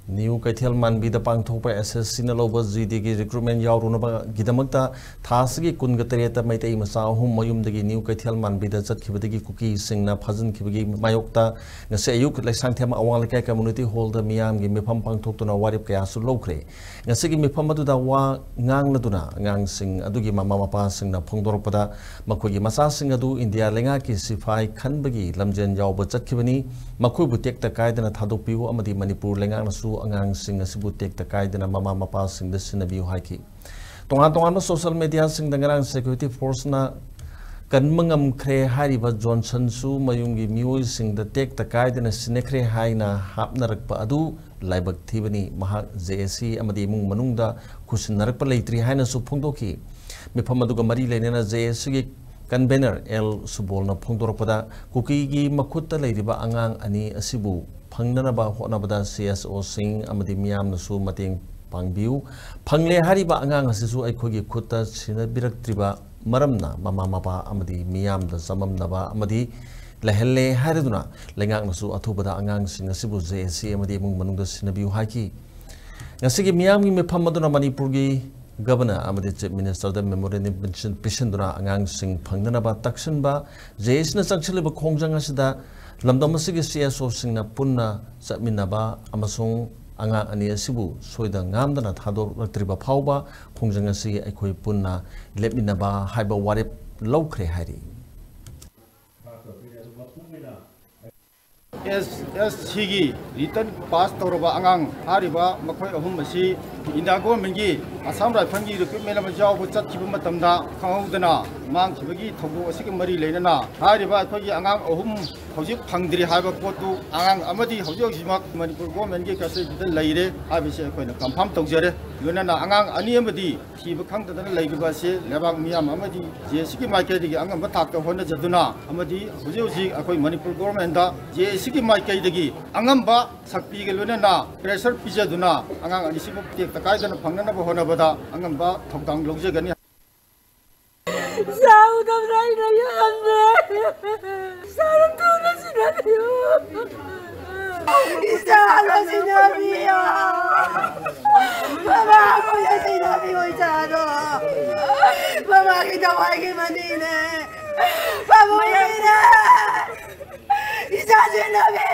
New Kaithel Manbida Pangthopa SSC na loba GD gi recruitment yaurunaba gidamagta thasgi kungatareta maitai masa hum mayumdagi New Kaithel Manbida chatkibadagi cookie singna phajin khibagi mayokta ngase ayuk laisang thema awanglekai community hall da miyam gi mifam pangthoktuna warip kaya su lokre ngase gi mifam aduda wa ngangladuna ngang sing adugi mama mapa singna phongdorpada makhogi masa sing adu India lenga ki sifai khanbagi lamjen yawba chatkibani makhoi butekta kaidana thadokpiu amadi Manipur lenga nasu angang sing asibu tekta kaidana mama mapa sing da sinabiu haiki tonga social media sing dangarang security force na kanmangam khre hariba Johnson su mayungi mioi sing da tekta kaidana sinekre haina hapnarakpa adu laibak thibani mahak JSC amadi mung manungda khusinnarakpa leitri haina su phongdoki mifam aduga mari leinena JSC gi convener L Subolna phongdorakpada kuki gi makhutta leiriba angang ani asibu Pangnanaba Honabada CSO Singh Amadi Miam Nasu Mating Pangbiu Pangle Hariba Angang Sisu Aikogi Kuta Sinabirak Triba Maramna Mama Mapa Amadi Miam the Samam Naba Amadi Lahele Hariduna Lengang Nasu Atubada Angang Sing Sibu JSC Amadi Mung Manunda Sinabiu Haki Nasiki Miam me Pamaduna Manipurgi Governor Amadi Chief Minister the Memorandum Pishinduna Angang Sing Pangnanaba Takshanba JS na Sangsiliba Kongjang Lamdamasigi CSO singna punna satminaba amasung anga ani asibu soida ngamdana thadortriba phauba khongjangasi aikhoi punna lepminaba haiba warep lawkhre hari SSCगी written pass तौरबा अंगांग हारिबा मखोय अहुम मसी India गवर्नमेंटगी आसाम राइफलगी recruitment अमा जावबो चतखिबा मतमदा खंगौदना मांगखिबगी थौबो असिग मरी लेनना हारिबा अखोयगी अंगांग अहुम हौजिक फंगद्रि हाइबा पोतु अंगांग अमदि हौजिक मणिपुर गवर्नमेंटगी कसेबिदा लैरे हाबिसे अखोयना कंफर्म तौजरे लोनना अंगांग अनि अमदि थिबा खंगदना लैगबासे लेबाक मियाम अमदि जेसीगी माइकेदगी अंगाम बथाकता होना जदुना अमदि हौजिक अखोय मणिपुर गवर्नमेंट जेसीगी माइकेदगी अंगम्बा सक्ति के लोनना प्रेशर पिजदुना अंगांग अनिसिबु टेक कायदना फंगनबा होनबदा अंगम्बा थौदांग लौजगनी साउदम राय राय अंदे सारतुना सिनारियो इसालो सिनारियो बाबा मुझे सिनारियो इसालो बाबा की दवाई की मदीने बाबा ये इसा सिनारियो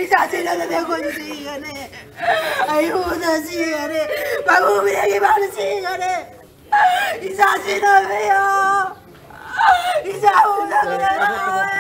इसा सिनारियो देखो सिनारे आयु ना सिनारे बाबू मेरे की बात scenario Isa sinabi yo! Isa una